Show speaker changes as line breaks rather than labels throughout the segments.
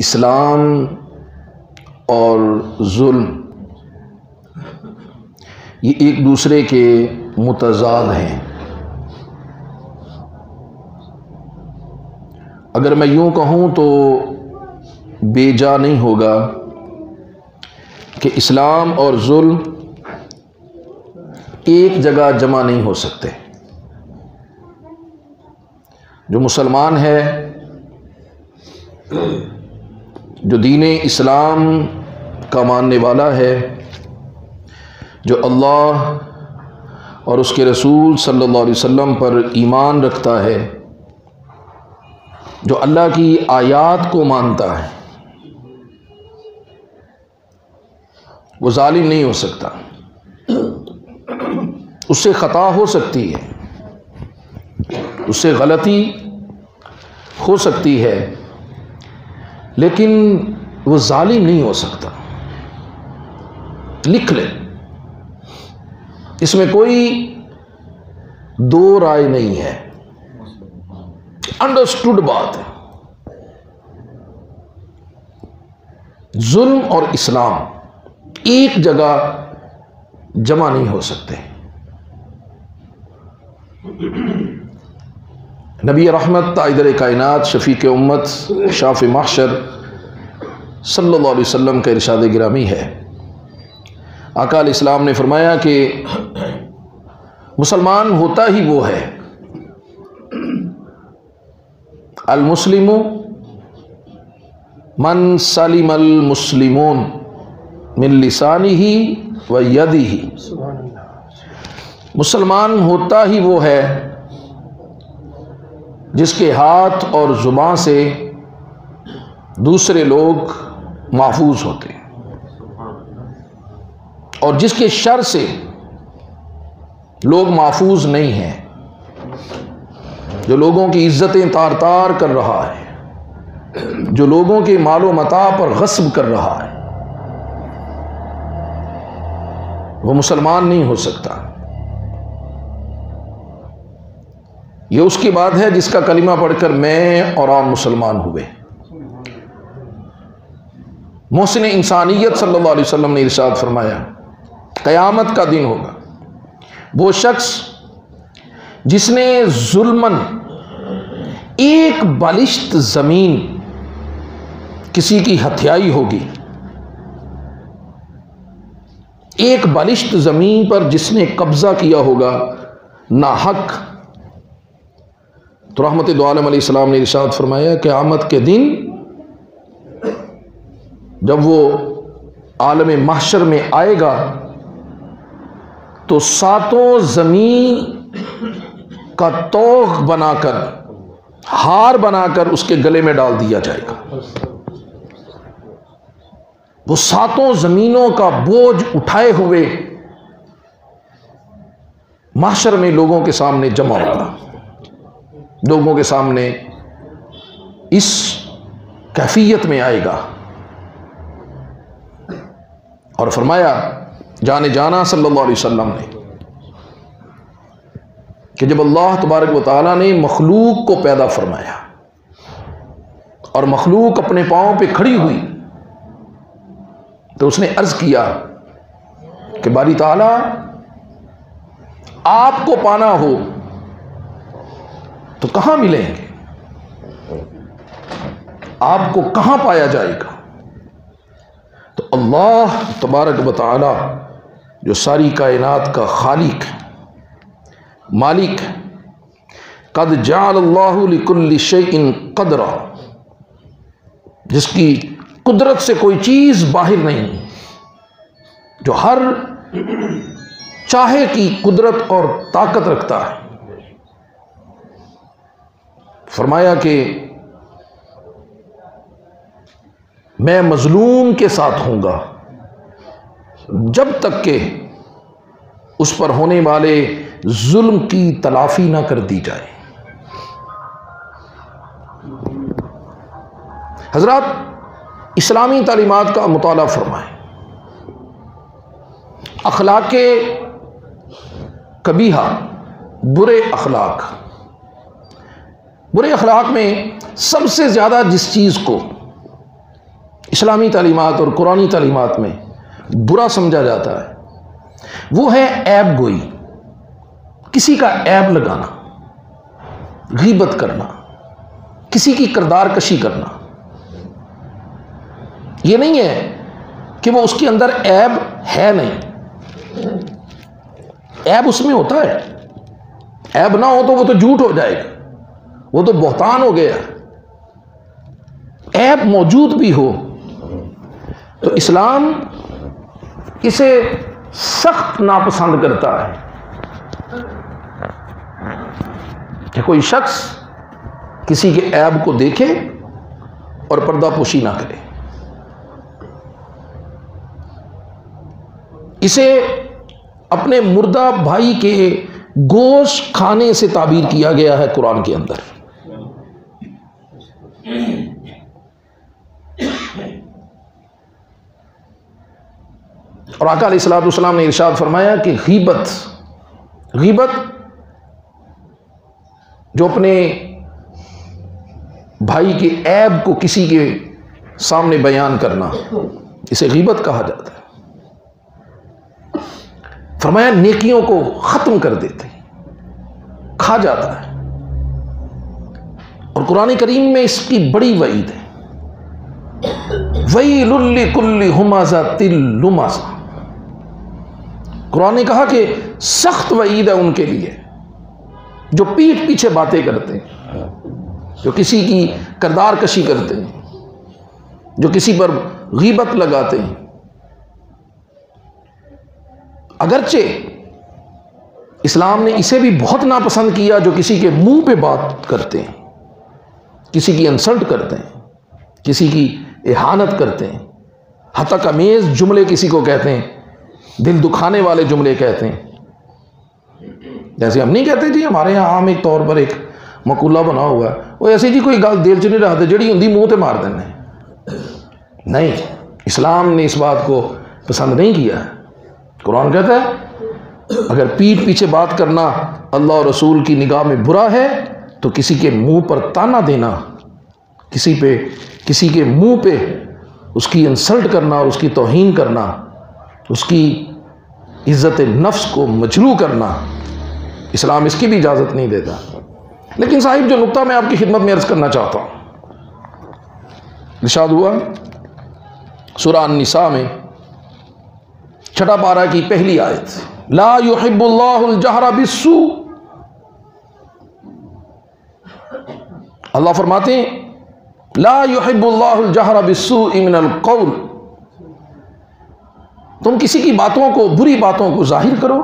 اسلام اور ظلم یہ ایک دوسرے کے متضاد ہیں۔ اگر میں یوں کہوں تو بے جا نہیں ہوگا کہ اسلام اور ظلم ایک جگہ جمع نہیں ہو سکتے۔ جو مسلمان ہے، جو دین اسلام کا ماننے والا ہے، جو اللہ اور اس کے رسول صلی اللہ علیہ وسلم پر ایمان رکھتا ہے، جو اللہ کی آیات کو مانتا ہے، وہ ظالم نہیں ہو سکتا۔ اس سے خطا ہو سکتی ہے، اس سے غلطی ہو سکتی ہے، لیکن وہ ظالم نہیں ہو سکتا۔ لکھ لیں، اس میں کوئی دو رائے نہیں ہے، انڈرسٹوڈ بات ہے۔ ظلم اور اسلام ایک جگہ جمع نہیں ہو سکتے۔ نبی رحمت تاجدار کائنات شفیق امت شافع محشر صلی اللہ علیہ وسلم کا ارشاد گرامی ہے، آقا علیہ السلام نے فرمایا کہ مسلمان ہوتا ہی وہ ہے، المسلم من سلم المسلمون من لسانہ و یدہ، مسلمان ہوتا ہی وہ ہے جس کے ہاتھ اور زبان سے دوسرے لوگ محفوظ ہوتے ہیں، اور جس کے شر سے لوگ محفوظ نہیں ہیں، جو لوگوں کی عزتیں تار تار کر رہا ہے، جو لوگوں کے مال و متاع پر غصب کر رہا ہے، وہ مسلمان نہیں ہو سکتا۔ یہ اس کی بات ہے جس کا کلمہ پڑھ کر میں اور آپ مسلمان ہوئے۔ محسن انسانیت صلی اللہ علیہ وسلم نے ارشاد فرمایا، قیامت کا دن ہوگا، وہ شخص جس نے ظلماً ایک بالشت زمین کسی کی ہتھیائی ہوگی، ایک بالشت زمین پر جس نے قبضہ کیا ہوگا ناحق، تو رحمت دو عالم علیہ السلام نے ارشاد فرمایا کہ قیامت کے دن جب وہ عالم محشر میں آئے گا تو ساتوں زمین کا توغ بنا کر، ہار بنا کر اس کے گلے میں ڈال دیا جائے گا۔ وہ ساتوں زمینوں کا بوجھ اٹھائے ہوئے محشر میں لوگوں کے سامنے جمع ہوگا، لوگوں کے سامنے اس کیفیت میں آئے گا۔ اور فرمایا جانے جانا صلی اللہ علیہ وسلم نے کہ جب اللہ تبارک و تعالیٰ نے مخلوق کو پیدا فرمایا اور مخلوق اپنے پاؤں پہ کھڑی ہوئی تو اس نے عرض کیا کہ باری تعالیٰ آپ کو پانا ہو تو کہاں ملیں گے، آپ کو کہاں پایا جائے گا؟ تو اللہ تبارک و تعالی جو ساری کائنات کا خالق ہے، مالک ہے، قد جعل اللہ لکل شیء قدرا، جس کی قدرت سے کوئی چیز باہر نہیں، جو ہر چاہے کی قدرت اور طاقت رکھتا ہے۔ فرمایا کہ میں مظلوم کے ساتھ ہوں گا جب تک کہ اس پر ہونے والے ظلم کی تلافی نہ کر دی جائے۔ حضرات، اسلامی تعلیمات کا مطالعہ فرمائیں۔ اخلاق قبیحہ، برے اخلاق میں سب سے زیادہ جس چیز کو اسلامی تعلیمات اور قرآنی تعلیمات میں برا سمجھا جاتا ہے وہ ہے عیب گوئی، کسی کا عیب لگانا، غیبت کرنا، کسی کی کردار کشی کرنا۔ یہ نہیں ہے کہ وہ اس کے اندر عیب ہے نہیں، عیب اس میں ہوتا ہے، عیب نہ ہو تو وہ تو جھوٹ ہو جائے گا، وہ تو بہتان ہو گیا۔ عیب موجود بھی ہو تو اسلام اسے سخت ناپسند کرتا ہے کہ کوئی شخص کسی کے عیب کو دیکھے اور پردہ پوشی نہ کرے۔ اسے اپنے مردہ بھائی کے گوشت کھانے سے تعبیر کیا گیا ہے قرآن کے اندر۔ اور آقا علیہ الصلوۃ والسلام نے ارشاد فرمایا کہ غیبت جو اپنے بھائی کے عیب کو کسی کے سامنے بیان کرنا، اسے غیبت کہا جاتا ہے۔ فرمایا نیکیوں کو ختم کر دیتے، کھا جاتا ہے۔ اور قرآن کریم میں اس کی بڑی وعید ہے، وَيْلٌ لِّكُلِّ ہُمَزَةٍ لُمَزَةٍ۔ قرآن نے کہا کہ سخت وعید ہے ان کے لیے جو پیٹھ پیچھے باتیں کرتے ہیں، جو کسی کی کردار کشی کرتے ہیں، جو کسی پر غیبت لگاتے ہیں۔ اگرچہ اسلام نے اسے بھی بہت ناپسند کیا جو کسی کے منہ پہ بات کرتے ہیں، کسی کی انسلٹ کرتے ہیں، کسی کی اہانت کرتے ہیں، حتیٰ کمیز جملے کسی کو کہتے ہیں، دل دکھانے والے جملے کہتے ہیں۔ جیسے ہم نہیں کہتے جی، ہمارے یہاں عام ایک طور پر ایک مقولہ بنا ہوا ہے، وہ ایسی جی کوئی گل دل چ نہیں رہتے جڑی ہوں منہ تے مار دینا ہے۔ نہیں، اسلام نے اس بات کو پسند نہیں کیا ہے۔ قرآن کہتا ہے اگر پیٹھ پیچھے بات کرنا اللہ اور رسول کی نگاہ میں برا ہے تو کسی کے منہ پر تانا دینا، کسی کے منہ پہ اس کی انسلٹ کرنا اور اس کی توہین کرنا، اس کی عزت نفس کو مجروح کرنا، اسلام اس کی بھی اجازت نہیں دیتا۔ لیکن صاحب جو نقطہ میں آپ کی خدمت میں عرض کرنا چاہتا ہوں، ارشاد ہوا سورہ النساء میں 6 پارہ کی پہلی آیت، لا يحب اللہ الجہر بالسوء۔ اللہ فرماتے ہیں لا يحب اللہ الجہر بالسوء من القول، تم کسی کی باتوں کو، بری باتوں کو ظاہر کرو،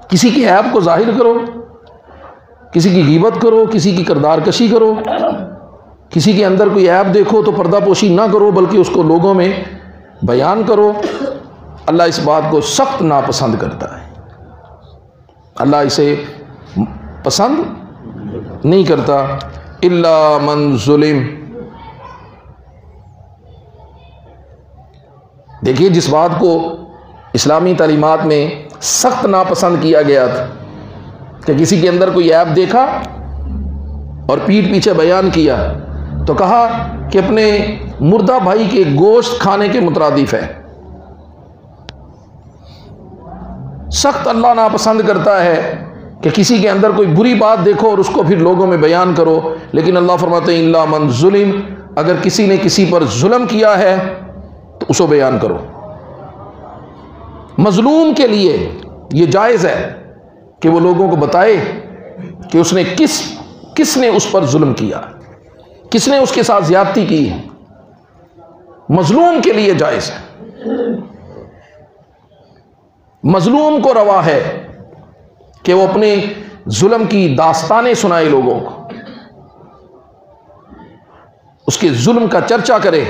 کسی کے عیب کو ظاہر کرو، کسی کی غیبت کرو، کسی کی کردار کشی کرو، کسی کے اندر کوئی عیب دیکھو تو پردہ پوشی نہ کرو بلکہ اس کو لوگوں میں بیان کرو۔ اللہ اس بات کو سخت ناپسند کرتا ہے، اللہ اسے پسند نہیں کرتا۔ الا من ظلم، دیکھیے جس بات کو اسلامی تعلیمات میں سخت ناپسند کیا گیا تھا کہ کسی کے اندر کوئی عیب دیکھا اور پیٹھ پیچھے بیان کیا تو کہا کہ اپنے مردہ بھائی کے گوشت کھانے کے مترادف ہے۔ سخت اللہ ناپسند کرتا ہے کہ کسی کے اندر کوئی بری بات دیکھو اور اس کو پھر لوگوں میں بیان کرو، لیکن اللہ فرماتے ہیں الا من ظلم، اگر کسی نے کسی پر ظلم کیا ہے تو اسے بیان کرو۔ مظلوم کے لیے یہ جائز ہے کہ وہ لوگوں کو بتائے کہ اس نے کس نے اس پر ظلم کیا، کس نے اس کے ساتھ زیادتی کی ہے، مظلوم کے لیے جائز ہے۔ مظلوم کو روا ہے کہ وہ اپنے ظلم کی داستانیں سنائے لوگوں کو، اس کے ظلم کا چرچا کرے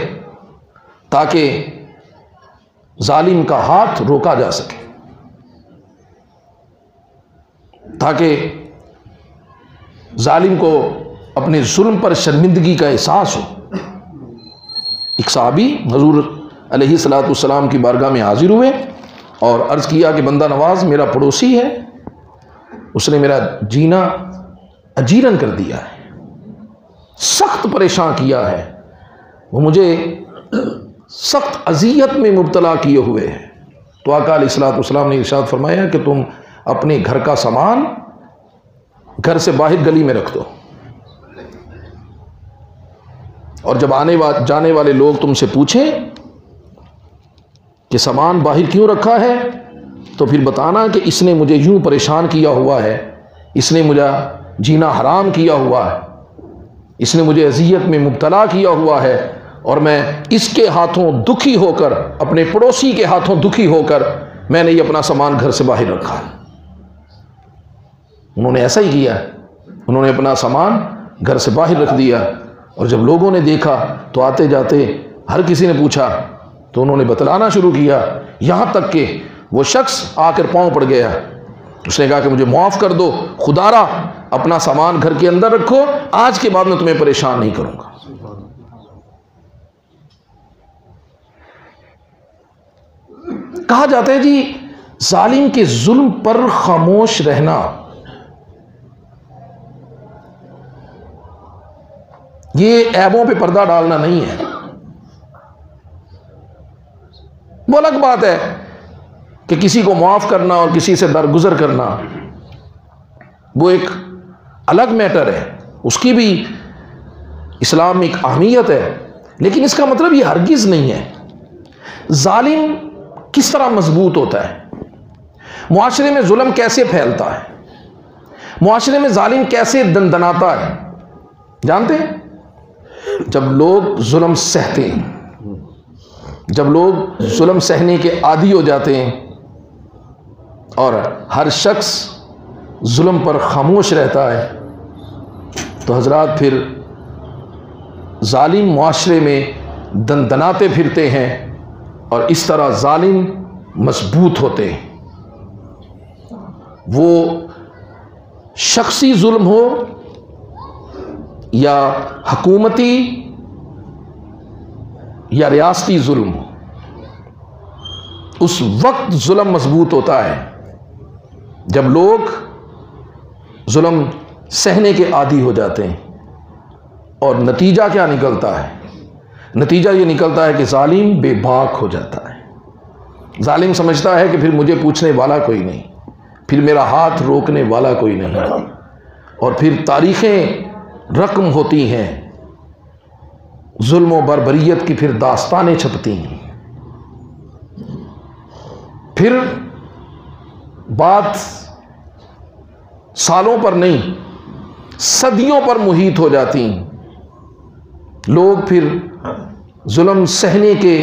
تاکہ ظالم کا ہاتھ روکا جا سکے، تاکہ ظالم کو اپنے ظلم پر شرمندگی کا احساس ہو۔ ایک صحابی حضور علیہ الصلوۃ والسلام کی بارگاہ میں حاضر ہوئے اور عرض کیا کہ بندہ نواز میرا پڑوسی ہے، اس نے میرا جینا اجیرن کر دیا ہے، سخت پریشان کیا ہے، وہ مجھے سخت اذیت میں مبتلا کیے ہوئے ہیں. تو آقا علیہ الصلوۃ والسلام نے ارشاد فرمایا کہ تم اپنے گھر کا سامان گھر سے باہر گلی میں رکھ دو، اور جب جانے والے لوگ تم سے پوچھیں کہ سامان باہر کیوں رکھا ہے تو پھر بتانا کہ اس نے مجھے یوں پریشان کیا ہوا ہے، اس نے مجھے جینا حرام کیا ہوا ہے، اس نے مجھے اذیت میں مبتلا کیا ہوا ہے، اور میں اس کے ہاتھوں دکھی ہو کر، اپنے پڑوسی کے ہاتھوں دکھی ہو کر میں نے یہ اپنا سامان گھر سے باہر رکھا. انہوں نے ایسا ہی کیا، انہوں نے اپنا سامان گھر سے باہر رکھ دیا. اور جب لوگوں نے دیکھا تو آتے جاتے ہر کسی نے پوچھا تو انہوں نے بتلانا شروع کیا، یہاں تک کہ وہ شخص آ کر پاؤں پڑ گیا. اس نے کہا کہ مجھے معاف کر دو، خدا را اپنا سامان گھر کے اندر رکھو، آج کے بعد میں تمہیں پریشان نہیں کروں گا. کہا جاتا ہے جی ظالم کے ظلم پر خاموش رہنا یہ عیبوں پہ پردہ ڈالنا نہیں ہے. وہ الگ بات ہے کہ کسی کو معاف کرنا اور کسی سے درگزر کرنا، وہ ایک الگ میٹر ہے، اس کی بھی اسلام میں ایک اہمیت ہے. لیکن اس کا مطلب یہ ہرگز نہیں ہے. ظالم کس طرح مضبوط ہوتا ہے، معاشرے میں ظلم کیسے پھیلتا ہے، معاشرے میں ظالم کیسے دندناتا ہے، جانتے ہیں؟ جب لوگ ظلم سہتے ہیں، جب لوگ ظلم سہنے کے عادی ہو جاتے ہیں اور ہر شخص ظلم پر خاموش رہتا ہے، تو حضرات پھر ظالم معاشرے میں دندناتے پھرتے ہیں اور اس طرح ظالم مضبوط ہوتے ہیں. وہ شخصی ظلم ہو یا حکومتی یا ریاستی ظلم ہو، اس وقت ظلم مضبوط ہوتا ہے جب لوگ ظلم سہنے کے عادی ہو جاتے ہیں. اور نتیجہ کیا نکلتا ہے؟ نتیجہ یہ نکلتا ہے کہ ظالم بے باک ہو جاتا ہے. ظالم سمجھتا ہے کہ پھر مجھے پوچھنے والا کوئی نہیں، پھر میرا ہاتھ روکنے والا کوئی نہیں، اور پھر تاریخیں رقم ہوتی ہیں، ظلم و بربریت کی پھر داستانیں چھپتی ہیں. پھر بات سالوں پر نہیں صدیوں پر محیط ہو جاتی ہیں. لوگ پھر ظلم سہنے کے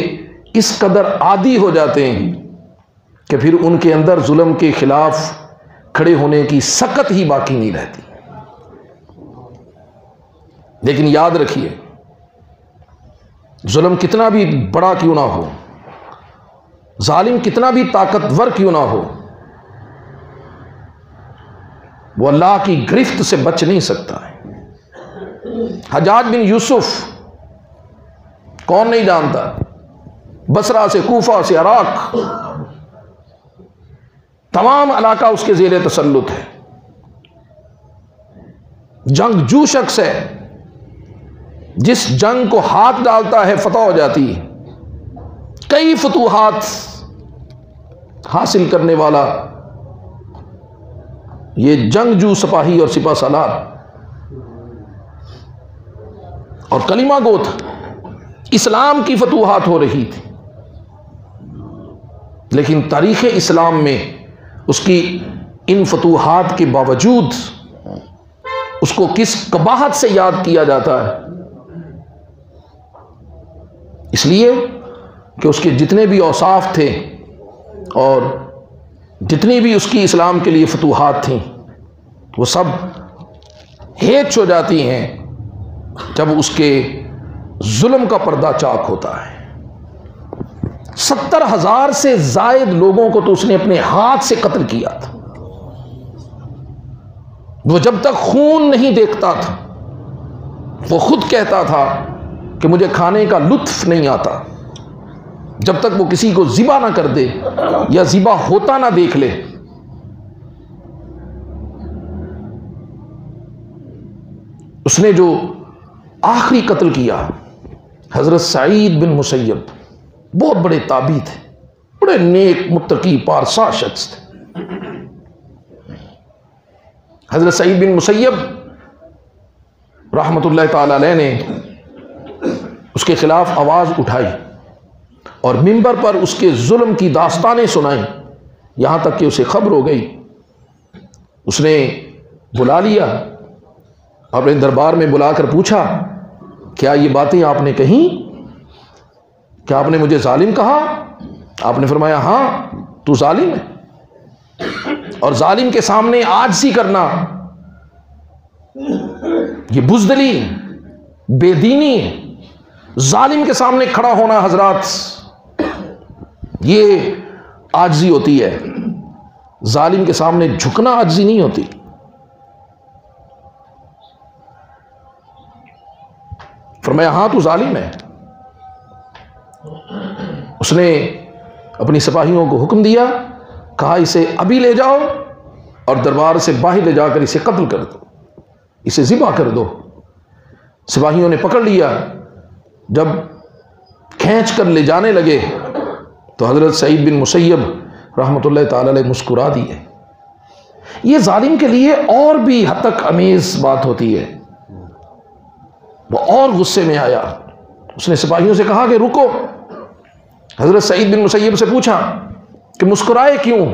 اس قدر عادی ہو جاتے ہیں کہ پھر ان کے اندر ظلم کے خلاف کھڑے ہونے کی سکت ہی باقی نہیں رہتی. لیکن یاد رکھیے، ظلم کتنا بھی بڑا کیوں نہ ہو، ظالم کتنا بھی طاقتور کیوں نہ ہو، وہ اللہ کی گرفت سے بچ نہیں سکتا ہے. حجاج بن یوسف کون نہیں جانتا، بصرہ سے، کوفہ سے، عراق، تمام علاقہ اس کے زیر تسلط ہے. جنگجو شخص ہے، جس جنگ کو ہاتھ ڈالتا ہے فتح ہو جاتی ہے. کئی فتوحات حاصل کرنے والا یہ جنگجو سپاہی اور سپہ سالار اور کلمہ گو تھا. اسلام کی فتوحات ہو رہی تھی، لیکن تاریخ اسلام میں اس کی ان فتوحات کے باوجود اس کو کس قباحت سے یاد کیا جاتا ہے؟ اس لیے کہ اس کے جتنے بھی اوصاف تھے اور جتنی بھی اس کی اسلام کے لیے فتوحات تھیں، وہ سب ہیچ ہو جاتی ہیں جب اس کے ظلم کا پردہ چاک ہوتا ہے. 70,000 سے زائد لوگوں کو تو اس نے اپنے ہاتھ سے قتل کیا تھا. وہ جب تک خون نہیں دیکھتا تھا وہ خود کہتا تھا کہ مجھے کھانے کا لطف نہیں آتا، جب تک وہ کسی کو ذبح نہ کر دے یا ذبح ہوتا نہ دیکھ لے. اس نے جو آخری قتل کیا حضرت سعید بن مسیب بہت بڑے تابعی تھے، بڑے نیک متقی پارسا شخص تھے۔ حضرت سعید بن مسیب رحمۃ اللہ تعالی علیہ نے اس کے خلاف آواز اٹھائی اور منبر پر اس کے ظلم کی داستانیں سنائیں، یہاں تک کہ اسے خبر ہو گئی۔ اس نے بلا لیا، اپنے دربار میں بلا کر پوچھا، کیا یہ باتیں آپ نے کہیں؟ کیا آپ نے مجھے ظالم کہا؟ آپ نے فرمایا ہاں تو ظالم ہے، اور ظالم کے سامنے عاجزی کرنا یہ بزدلی، بے دینی ہے۔ ظالم کے سامنے کھڑا ہونا حضرات یہ عاجزی ہوتی ہے، ظالم کے سامنے جھکنا عاجزی نہیں ہوتی۔ فرمایا ہاں تو ظالم ہے۔ اس نے اپنی سپاہیوں کو حکم دیا، کہا اسے ابھی لے جاؤ اور دربار سے باہر لے جا کر اسے قتل کر دو، اسے ذبح کر دو۔ سپاہیوں نے پکڑ لیا، جب کھینچ کر لے جانے لگے تو حضرت سعید بن مسیب رحمۃ اللہ تعالی علیہ مسکرا دیے۔ یہ ظالم کے لیے اور بھی حد تک امیز بات ہوتی ہے۔ وہ اور غصے میں آیا، اس نے سپاہیوں سے کہا کہ رکو۔ حضرت سعید بن مسیب سے پوچھا کہ مسکرائے کیوں،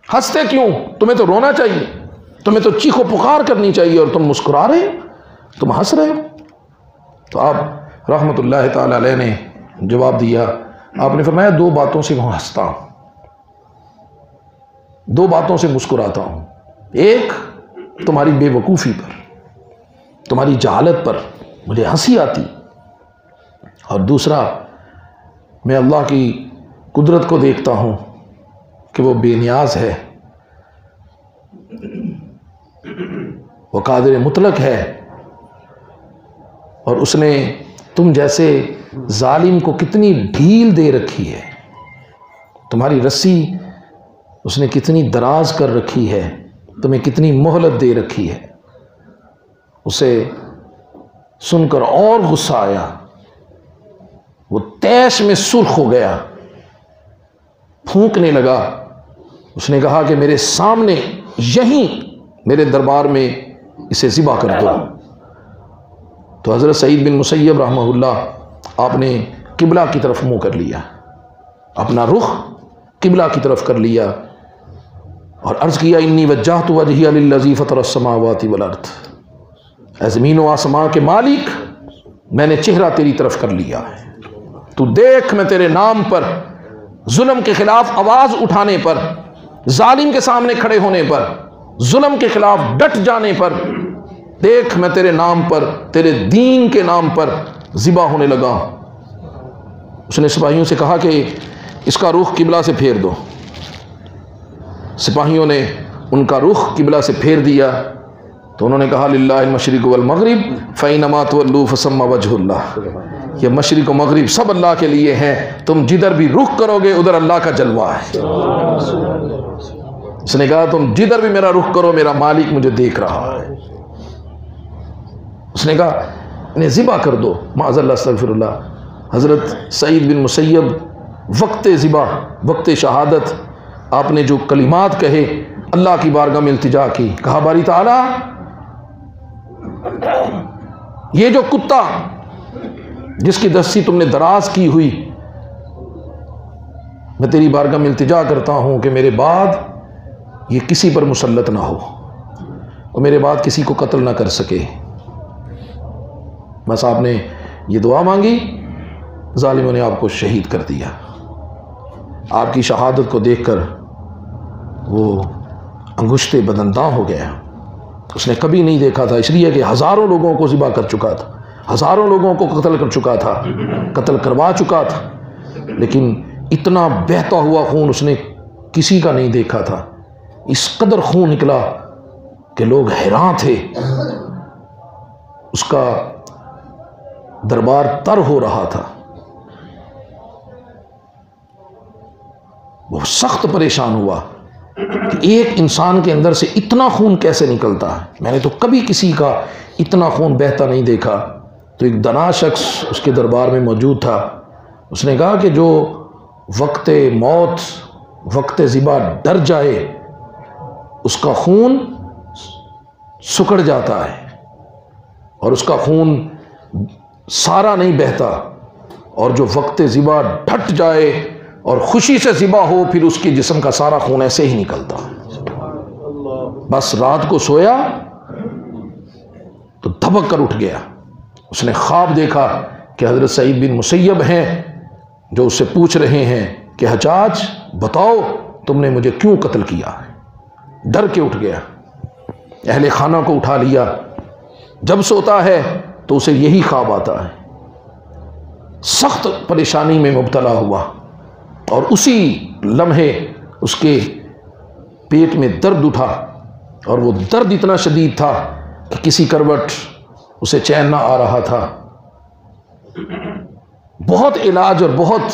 ہنستے کیوں؟ تمہیں تو رونا چاہیے، تمہیں تو چیخ و پکار کرنی چاہیے، اور تم مسکرا رہے ہو، تم ہنس رہے ہو۔ تو آپ رحمۃ اللہ تعالی علیہ نے جواب دیا، آپ نے فرمایا دو باتوں سے میں ہنستا ہوں، دو باتوں سے مسکراتا ہوں۔ ایک تمہاری بے وقوفی پر، تمہاری جہالت پر مجھے ہنسی آتی، اور دوسرا میں اللہ کی قدرت کو دیکھتا ہوں کہ وہ بے نیاز ہے، وہ قادر مطلق ہے، اور اس نے تم جیسے ظالم کو کتنی ڈھیل دے رکھی ہے، تمہاری رسی اس نے کتنی دراز کر رکھی ہے، تمہیں کتنی مہلت دے رکھی ہے۔ اسے سن کر اور غصہ آیا، وہ تیش میں سرخ ہو گیا، پھونکنے لگا۔ اس نے کہا کہ میرے سامنے یہیں میرے دربار میں اسے ذبح کر دو۔ تو حضرت سعید بن مسیب رحمہ اللہ آپ نے قبلہ کی طرف منہ کر لیا، اپنا رخ قبلہ کی طرف کر لیا، اور عرض کیا انی وجہت وجہی للذی فطر السماوات والارض، اے زمین و آسمان کے مالک میں نے چہرہ تیری طرف کر لیا ہے، تو دیکھ میں تیرے نام پر ظلم کے خلاف آواز اٹھانے پر، ظالم کے سامنے کھڑے ہونے پر، ظلم کے خلاف ڈٹ جانے پر، دیکھ میں تیرے نام پر، تیرے دین کے نام پر ذبح ہونے لگا۔ اس نے سپاہیوں سے کہا کہ اس کا رخ قبلہ سے پھیر دو۔ سپاہیوں نے ان کا رخ قبلہ سے پھیر دیا تو انہوں نے کہا للہ المشرق والمغرب فإنما تولوا فثم وجہ اللہ، یہ مشرق و مغرب سب اللہ کے لیے ہیں، تم جدھر بھی رخ کرو گے ادھر اللہ کا جلوہ ہے۔ اس نے کہا تم جدھر بھی میرا رخ کرو میرا مالک مجھے دیکھ رہا ہے۔ اس نے کہا انہیں ذبح کر دو، معاذ اللہ استغفر اللہ۔ حضرت سعید بن مسیب وقت ذبح، وقت شہادت آپ نے جو کلمات کہے، اللہ کی بارگاہ میں التجا کی، کہا باری تعالیٰ یہ جو کتا جس کی دستی تم نے دراز کی ہوئی، میں تیری بارگاہ میں التجا کرتا ہوں کہ میرے بعد یہ کسی پر مسلط نہ ہو اور میرے بعد کسی کو قتل نہ کر سکے۔ بس آپ نے یہ دعا مانگی، ظالموں نے آپ کو شہید کر دیا۔ آپ کی شہادت کو دیکھ کر وہ انگشتے بدنداں ہو گیا۔ اس نے کبھی نہیں دیکھا تھا، اس لیے کہ ہزاروں لوگوں کو ذبح کر چکا تھا، ہزاروں لوگوں کو قتل کر چکا تھا، قتل کروا چکا تھا، لیکن اتنا بہتا ہوا خون اس نے کسی کا نہیں دیکھا تھا۔ اس قدر خون نکلا کہ لوگ حیران تھے، اس کا دربار تر ہو رہا تھا، وہ سخت پریشان ہوا کہ ایک انسان کے اندر سے اتنا خون کیسے نکلتا ہے، میں نے تو کبھی کسی کا اتنا خون بہتا نہیں دیکھا۔ تو ایک دنا شخص اس کے دربار میں موجود تھا، اس نے کہا کہ جو وقت موت وقت ذبح ڈر جائے اس کا خون سکڑ جاتا ہے اور اس کا خون سارا نہیں بہتا، اور جو وقت ذبح ڈٹ جائے اور خوشی سے ذبح ہو پھر اس کے جسم کا سارا خون ایسے ہی نکلتا۔ بس رات کو سویا تو دھبک کر اٹھ گیا، اس نے خواب دیکھا کہ حضرت سعید بن مسیب ہیں جو اس سے پوچھ رہے ہیں کہ حجاج بتاؤ تم نے مجھے کیوں قتل کیا؟ ڈر کے اٹھ گیا، اہل خانہ کو اٹھا لیا۔ جب سوتا ہے تو اسے یہی خواب آتا ہے، سخت پریشانی میں مبتلا ہوا، اور اسی لمحے اس کے پیٹ میں درد اٹھا، اور وہ درد اتنا شدید تھا کہ کسی کروٹ اسے چین نہ آ رہا تھا۔ بہت علاج اور بہت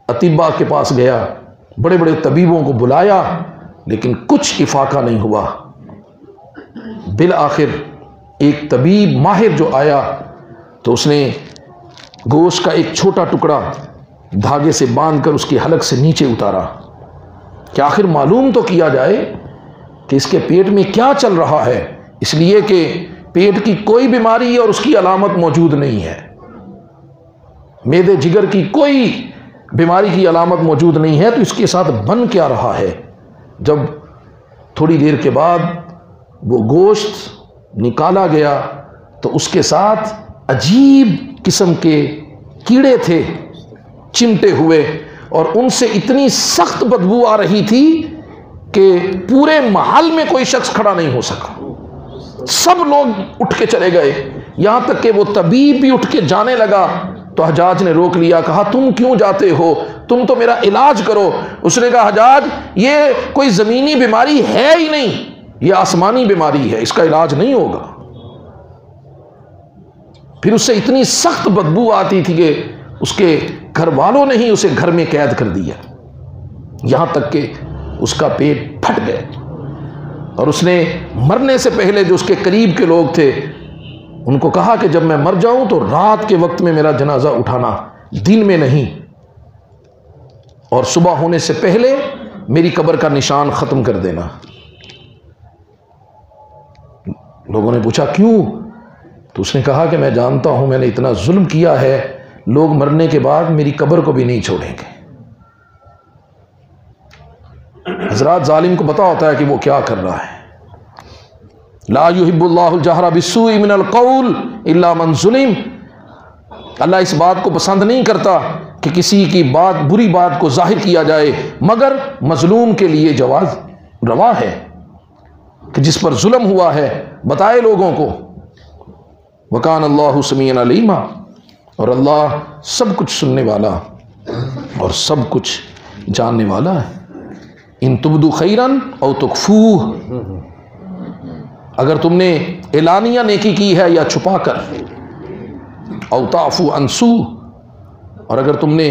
اطباء کے پاس گیا، بڑے بڑے طبیبوں کو بلایا، لیکن کچھ افاقہ نہیں ہوا۔ بالآخر ایک طبیب ماہر جو آیا تو اس نے گوشت کا ایک چھوٹا ٹکڑا دھاگے سے باندھ کر اس کی حلق سے نیچے اتارا کہ آخر معلوم تو کیا جائے کہ اس کے پیٹ میں کیا چل رہا ہے، اس لیے کہ پیٹ کی کوئی بیماری اور اس کی علامت موجود نہیں ہے، معدے جگر کی کوئی بیماری کی علامت موجود نہیں ہے، تو اس کے ساتھ بن کیا رہا ہے۔ جب تھوڑی دیر کے بعد وہ گوشت نکالا گیا تو اس کے ساتھ عجیب قسم کے کیڑے تھے چمٹے ہوئے، اور ان سے اتنی سخت بدبو آ رہی تھی کہ پورے محل میں کوئی شخص کھڑا نہیں ہو سکا، سب لوگ اٹھ کے چلے گئے، یہاں تک کہ وہ طبیب بھی اٹھ کے جانے لگا تو حجاج نے روک لیا، کہا تم کیوں جاتے ہو، تم تو میرا علاج کرو۔ اس نے کہا حجاج یہ کوئی زمینی بیماری ہے ہی نہیں، یہ آسمانی بیماری ہے، اس کا علاج نہیں ہوگا۔ پھر اس سے اتنی سخت بدبو آتی تھی کہ اس کے گھر والوں نے ہی اسے گھر میں قید کر دیا، یہاں تک کہ اس کا پیٹ پھٹ گیا، اور اس نے مرنے سے پہلے جو اس کے قریب کے لوگ تھے ان کو کہا کہ جب میں مر جاؤں تو رات کے وقت میں میرا جنازہ اٹھانا، دن میں نہیں، اور صبح ہونے سے پہلے میری قبر کا نشان ختم کر دینا۔ لوگوں نے پوچھا کیوں؟ تو اس نے کہا کہ میں جانتا ہوں میں نے اتنا ظلم کیا ہے، لوگ مرنے کے بعد میری قبر کو بھی نہیں چھوڑیں گے۔ حضرات ظالم کو پتا ہوتا ہے کہ وہ کیا کر رہا ہے۔ لا يحب اللہ الجہر بالسوء من القول الا من ظلم، اللہ اس بات کو پسند نہیں کرتا کہ کسی کی بات بری بات کو ظاہر کیا جائے، مگر مظلوم کے لیے جواز روا ہے کہ جس پر ظلم ہوا ہے بتائے لوگوں کو۔ وکان اللہ سمیعا علیما، اور اللہ سب کچھ سننے والا اور سب کچھ جاننے والا ہے۔ ان تبدو خیرن او تخفوہ، اگر تم نے اعلانیہ نیکی کی ہے یا چھپا کر، او تعفو عن سوء، اور اگر تم نے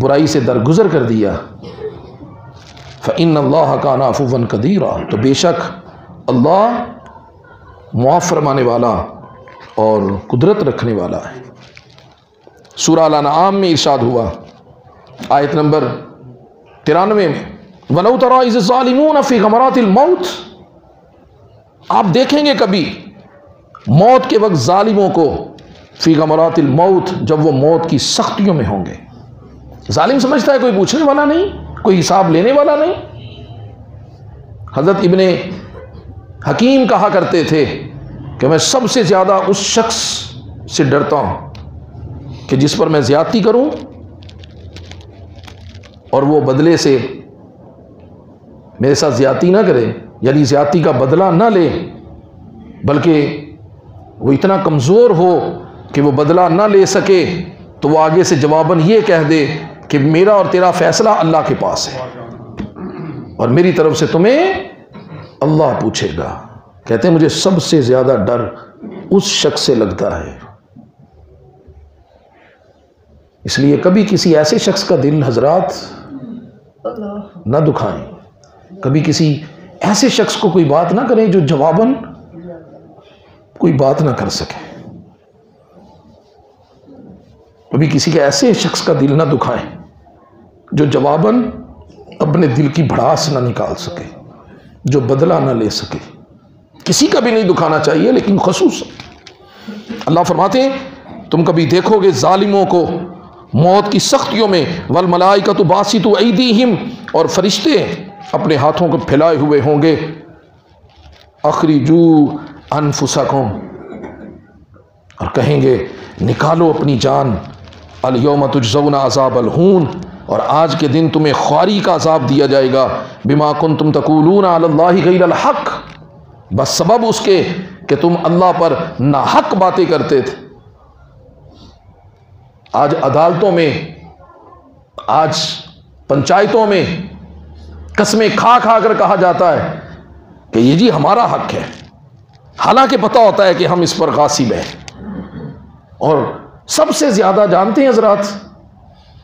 برائی سے درگزر کر دیا، فإن اللہ کان عفوا قدیرا، تو بے شک اللہ معاف فرمانے والا اور قدرت رکھنے والا ہے۔ سورہ الانعام میں ارشاد ہوا آیت نمبر 93 میں، وَلَوْ تَرَىٰ إِذِ الظَّالِمُونَ فِي غَمَرَاتِ الْمَوْتِ، آپ دیکھیں گے کبھی موت کے وقت ظالموں کو، فی غمرات الموت، جب وہ موت کی سختیوں میں ہوں گے۔ ظالم سمجھتا ہے کوئی پوچھنے والا نہیں، کوئی حساب لینے والا نہیں۔ حضرت ابن حکیم کہا کرتے تھے کہ میں سب سے زیادہ اس شخص سے ڈرتا ہوں کہ جس پر میں زیادتی کروں اور وہ بدلے سے میرے ساتھ زیادتی نہ کرے، یعنی زیادتی کا بدلہ نہ لے، بلکہ وہ اتنا کمزور ہو کہ وہ بدلہ نہ لے سکے تو وہ آگے سے جواباً یہ کہہ دے کہ میرا اور تیرا فیصلہ اللہ کے پاس ہے اور میری طرف سے تمہیں اللہ پوچھے گا۔ کہتے ہیں مجھے سب سے زیادہ ڈر اس شخص سے لگتا ہے، اس لیے کبھی کسی ایسے شخص کا دل حضرات نہ دکھائیں، کبھی کسی ایسے شخص کو کوئی بات نہ کریں جو جواباً کوئی بات نہ کر سکے۔ ابھی کسی کے ایسے شخص کا دل نہ دکھائیں جو جواباً اپنے دل کی بھڑاس نہ نکال سکے، جو بدلہ نہ لے سکے. کسی کا بھی نہیں دکھانا چاہیے، لیکن خصوصاً اللہ فرماتے ہیں تم کبھی دیکھو گے ظالموں کو موت کی سختیوں میں، والملائکۃ باسطوا ایدیہم، اور فرشتے اپنے ہاتھوں کو پھیلائے ہوئے ہوں گے، اخرجوا انفسکم، اور کہیں گے نکالو اپنی جان، الیوم تجزون عذاب الہون، اور آج کے دن تمہیں خواری کا عذاب دیا جائے گا، بما کنتم تقولون علی اللہ غیر الحق، بس سبب اس کے کہ تم اللہ پر ناحق باتیں کرتے تھے. آج عدالتوں میں، آج پنچایتوں میں قسمیں کھا کھا کر کہا جاتا ہے کہ یہ جی ہمارا حق ہے، حالانکہ پتہ ہوتا ہے کہ ہم اس پر غاصب ہیں. اور سب سے زیادہ جانتے ہیں حضرات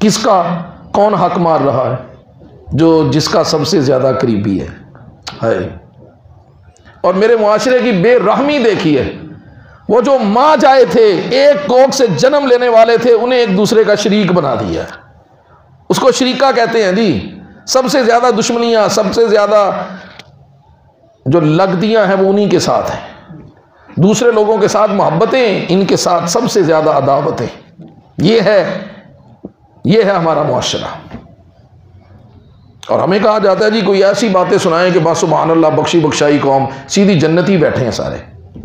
کس کا کون حق مار رہا ہے؟ جس کا سب سے زیادہ قریبی ہے. اور میرے معاشرے کی بے رحمی دیکھی ہے، وہ جو ماں جائے تھے، ایک کوکھ سے جنم لینے والے تھے، انہیں ایک دوسرے کا شریک بنا دیا ہے. اس کو شریکہ کہتے ہیں جی. سب سے زیادہ دشمنیاں، سب سے زیادہ جو لگدیاں ہیں وہ انہی کے ساتھ ہیں. دوسرے لوگوں کے ساتھ محبتیں، ان کے ساتھ سب سے زیادہ عداوتیں. یہ ہے ہمارا معاشرہ. اور ہمیں کہا جاتا ہے جی کوئی ایسی باتیں سنائیں کہ بس سبحان اللہ، بخشی بخشائی قوم، سیدھی جنتی بیٹھے ہیں سارے،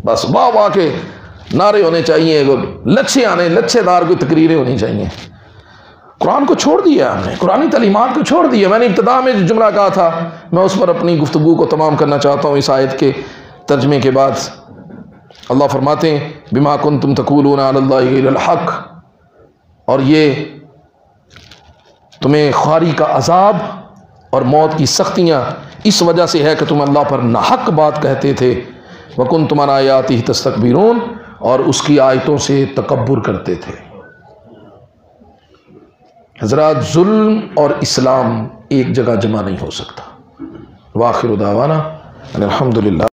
بس واہ واہ کے نعرے ہونے چاہیے، لچھے دار کوئی تقریریں ہونی چاہیے. قرآن کو چھوڑ دیا ہم نے، قرآنی تعلیمات کو چھوڑ دیا. میں نے ابتدا میں جو جملہ کہا تھا میں اس پر اپنی گفتگو کو تمام کرنا چاہتا ہوں اس آیت کے ترجمے کے بعد. اللہ فرماتے ہیں بما کنتم تقولون علی اللہ غیر الحق، اور یہ تمہیں خواری کا عذاب اور موت کی سختیاں اس وجہ سے ہے کہ تم اللہ پر ناحق بات کہتے تھے. وکنتم عن آیاتہ تستکبرون، اور اس کی آیتوں سے تکبر کرتے تھے. حضرات ظلم اور اسلام ایک جگہ جمع نہیں ہو سکتا. وآخر دعوانا ان الحمد للہ.